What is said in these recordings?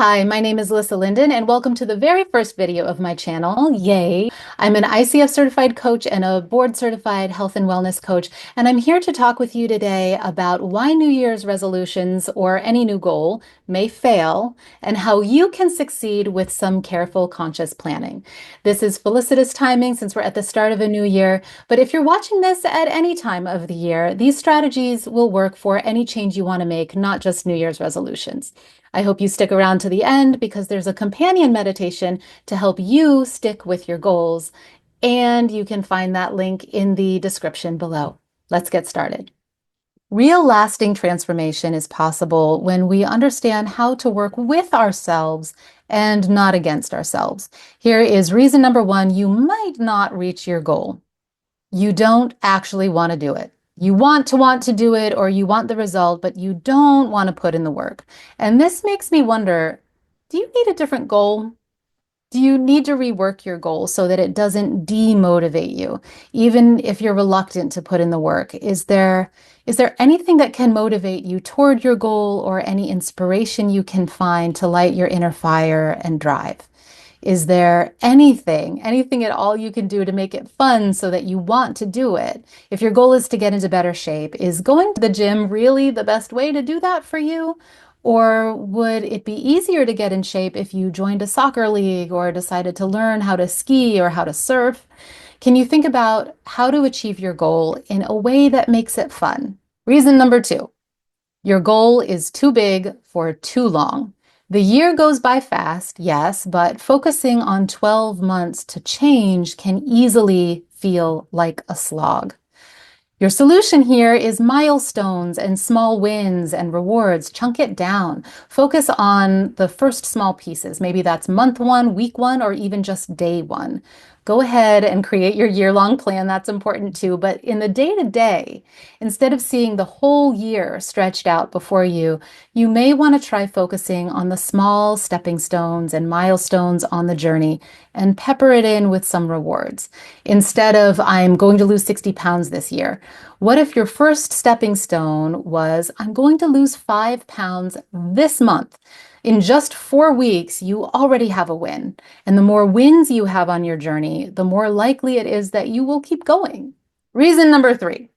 Hi, my name is Alyssa Linden, and welcome to the very first video of my channel. Yay! I'm an ICF certified coach and a board certified health and wellness coach, and I'm here to talk with you today about why New Year's resolutions or any new goal may fail and how you can succeed with some careful, conscious planning. This is felicitous timing since we're at the start of a new year, but if you're watching this at any time of the year, these strategies will work for any change you want to make, not just New Year's resolutions. I hope you stick around to the end because there's a companion meditation to help you stick with your goals, and you can find that link in the description below. Let's get started. Real lasting transformation is possible when we understand how to work with ourselves and not against ourselves. Here is reason number one: you might not reach your goal. You don't actually want to do it. You want to do it, or you want the result, but you don't want to put in the work. And this makes me wonder, do you need a different goal? Do you need to rework your goal so that it doesn't demotivate you, even if you're reluctant to put in the work? Is there anything that can motivate you toward your goal, or any inspiration you can find to light your inner fire and drive? Is there anything at all you can do to make it fun so that you want to do it? If your goal is to get into better shape, is going to the gym really the best way to do that for you? Or would it be easier to get in shape if you joined a soccer league or decided to learn how to ski or how to surf? Can you think about how to achieve your goal in a way that makes it fun? Reason number two: your goal is too big for too long. The year goes by fast, yes, but focusing on 12 months to change can easily feel like a slog. Your solution here is milestones and small wins and rewards. Chunk it down. Focus on the first small pieces. Maybe that's month one, week one, or even just day one. Go ahead and create your year-long plan. That's important too. But in the day-to-day, instead of seeing the whole year stretched out before you, you may want to try focusing on the small stepping stones and milestones on the journey and pepper it in with some rewards. Instead of, I'm going to lose 60 pounds this year, what if your first stepping stone was, I'm going to lose 5 pounds this month? In just 4 weeks, you already have a win. And the more wins you have on your journey, the more likely it is that you will keep going. Reason number three: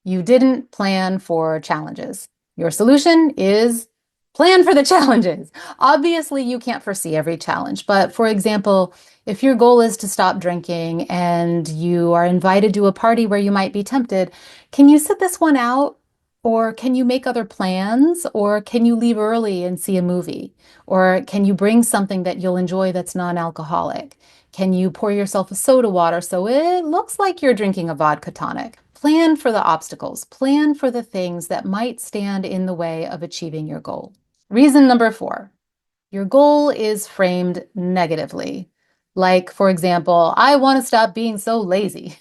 you didn't plan for challenges. Your solution is plan for the challenges. Obviously, you can't foresee every challenge, but for example, if your goal is to stop drinking and you are invited to a party where you might be tempted, can you sit this one out? Or can you make other plans? Or can you leave early and see a movie? Or can you bring something that you'll enjoy that's non-alcoholic? Can you pour yourself a soda water so it looks like you're drinking a vodka tonic? Plan for the obstacles. Plan for the things that might stand in the way of achieving your goal. Reason number four: your goal is framed negatively. Like, for example, I want to stop being so lazy.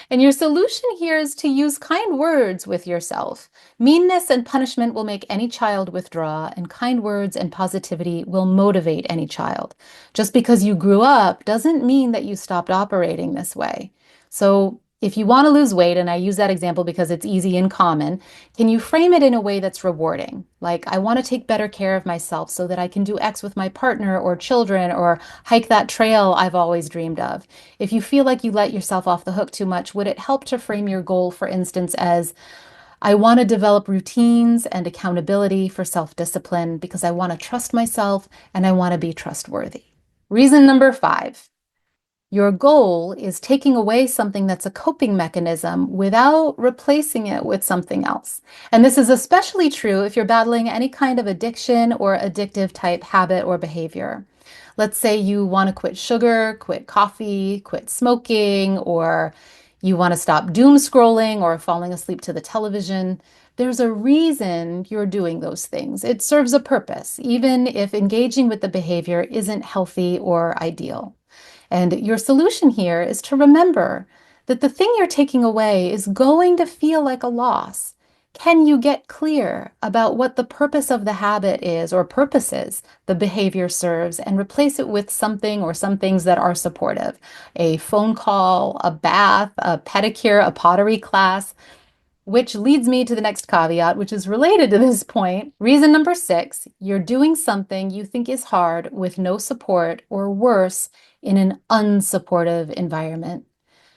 And your solution here is to use kind words with yourself. Meanness and punishment will make any child withdraw, and kind words and positivity will motivate any child. Just because you grew up doesn't mean that you stopped operating this way. So, if you want to lose weight, and I use that example because it's easy and common, can you frame it in a way that's rewarding? Like, I want to take better care of myself so that I can do X with my partner or children, or hike that trail I've always dreamed of. If you feel like you let yourself off the hook too much, would it help to frame your goal, for instance, as, I want to develop routines and accountability for self-discipline because I want to trust myself and I want to be trustworthy. Reason number five: your goal is taking away something that's a coping mechanism without replacing it with something else. And this is especially true if you're battling any kind of addiction or addictive type habit or behavior. Let's say you want to quit sugar, quit coffee, quit smoking, or you want to stop doom scrolling or falling asleep to the television. There's a reason you're doing those things. It serves a purpose, even if engaging with the behavior isn't healthy or ideal. And your solution here is to remember that the thing you're taking away is going to feel like a loss. Can you get clear about what the purpose of the habit is, or purposes the behavior serves, and replace it with something or some things that are supportive? A phone call, a bath, a pedicure, a pottery class. Which leads me to the next caveat, which is related to this point. Reason number 6, you're doing something you think is hard with no support, or worse, in an unsupportive environment.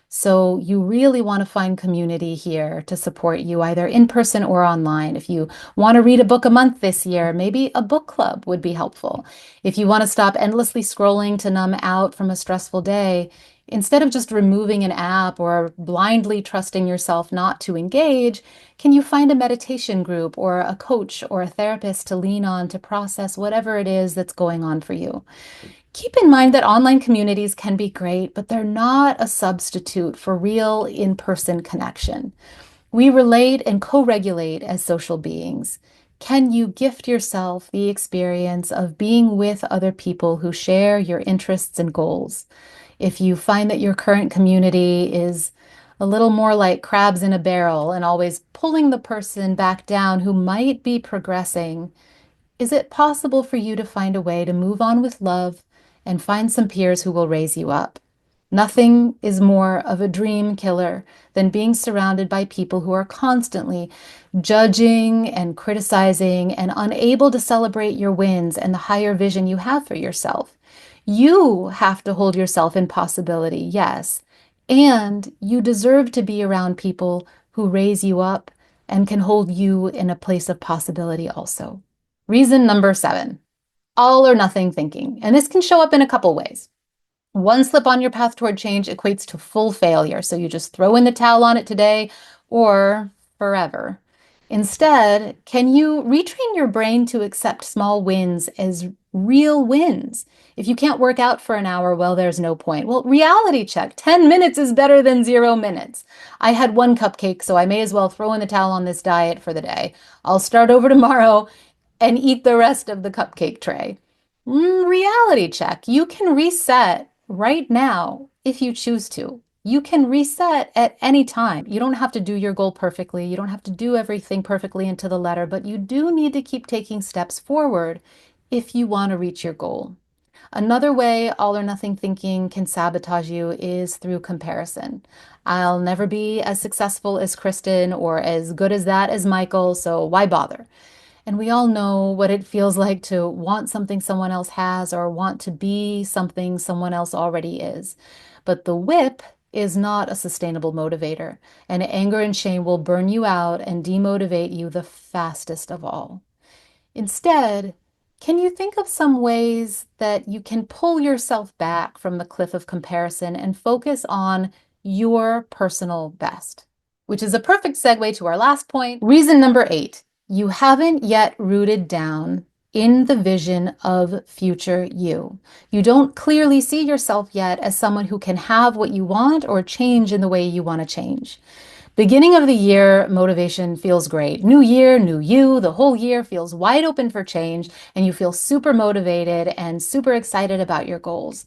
So you really want to find community here to support you, either in person or online. If you want to read a book a month this year, maybe a book club would be helpful. If you want to stop endlessly scrolling to numb out from a stressful day, instead of just removing an app or blindly trusting yourself not to engage, can you find a meditation group or a coach or a therapist to lean on to process whatever it is that's going on for you? Keep in mind that online communities can be great, but they're not a substitute for real in-person connection. We relate and co-regulate as social beings. Can you gift yourself the experience of being with other people who share your interests and goals? If you find that your current community is a little more like crabs in a barrel and always pulling the person back down who might be progressing, is it possible for you to find a way to move on with love and find some peers who will raise you up? Nothing is more of a dream killer than being surrounded by people who are constantly judging and criticizing and unable to celebrate your wins and the higher vision you have for yourself. You have to hold yourself in possibility, yes, and you deserve to be around people who raise you up and can hold you in a place of possibility also. Reason number 7, all or nothing thinking. And this can show up in a couple ways. One slip on your path toward change equates to full failure. So you just throw in the towel on it today or forever. Instead, can you retrain your brain to accept small wins as real wins? If you can't work out for an hour, well, there's no point. Well, reality check. 10 minutes is better than 0 minutes. I had 1 cupcake, so I may as well throw in the towel on this diet for the day. I'll start over tomorrow and eat the rest of the cupcake tray. Reality check. You can reset right now if you choose to. You can reset at any time. You don't have to do your goal perfectly. You don't have to do everything perfectly and to the letter, but you do need to keep taking steps forward if you want to reach your goal. Another way all or nothing thinking can sabotage you is through comparison. I'll never be as successful as Kristen or as good as that as Michael, so why bother? And we all know what it feels like to want something someone else has or want to be something someone else already is. But the whip is not a sustainable motivator, and anger and shame will burn you out and demotivate you the fastest of all. Instead, can you think of some ways that you can pull yourself back from the cliff of comparison and focus on your personal best? Which is a perfect segue to our last point. Reason number 8, you haven't yet rooted down in the vision of future you. You don't clearly see yourself yet as someone who can have what you want or change in the way you want to change. Beginning of the year, motivation feels great. New year, new you. The whole year feels wide open for change, and you feel super motivated and super excited about your goals.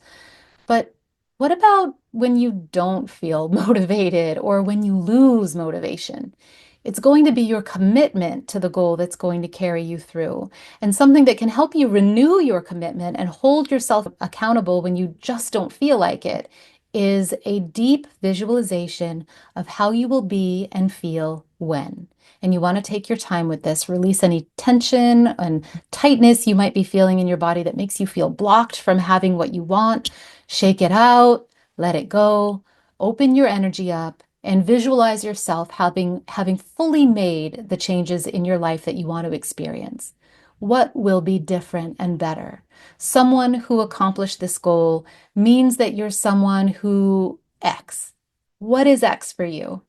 But what about when you don't feel motivated or when you lose motivation? It's going to be your commitment to the goal that's going to carry you through. And something that can help you renew your commitment and hold yourself accountable when you just don't feel like it is a deep visualization of how you will be and feel when. And you want to take your time with this, release any tension and tightness you might be feeling in your body that makes you feel blocked from having what you want. Shake it out, let it go, open your energy up, and visualize yourself having fully made the changes in your life that you want to experience. What will be different and better? Someone who accomplished this goal means that you're someone who X. What is X for you?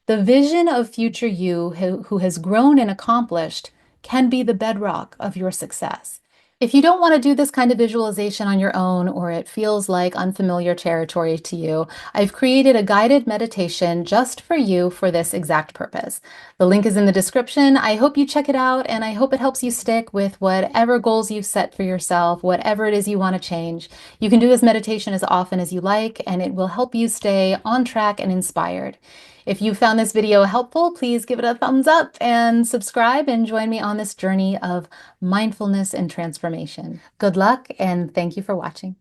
The vision of future you who has grown and accomplished can be the bedrock of your success. If you don't want to do this kind of visualization on your own, or it feels like unfamiliar territory to you, I've created a guided meditation just for you for this exact purpose. The link is in the description. I hope you check it out, and I hope it helps you stick with whatever goals you've set for yourself, whatever it is you want to change. You can do this meditation as often as you like, and it will help you stay on track and inspired. If you found this video helpful, please give it a thumbs up and subscribe and join me on this journey of mindfulness and transformation. Good luck, and thank you for watching.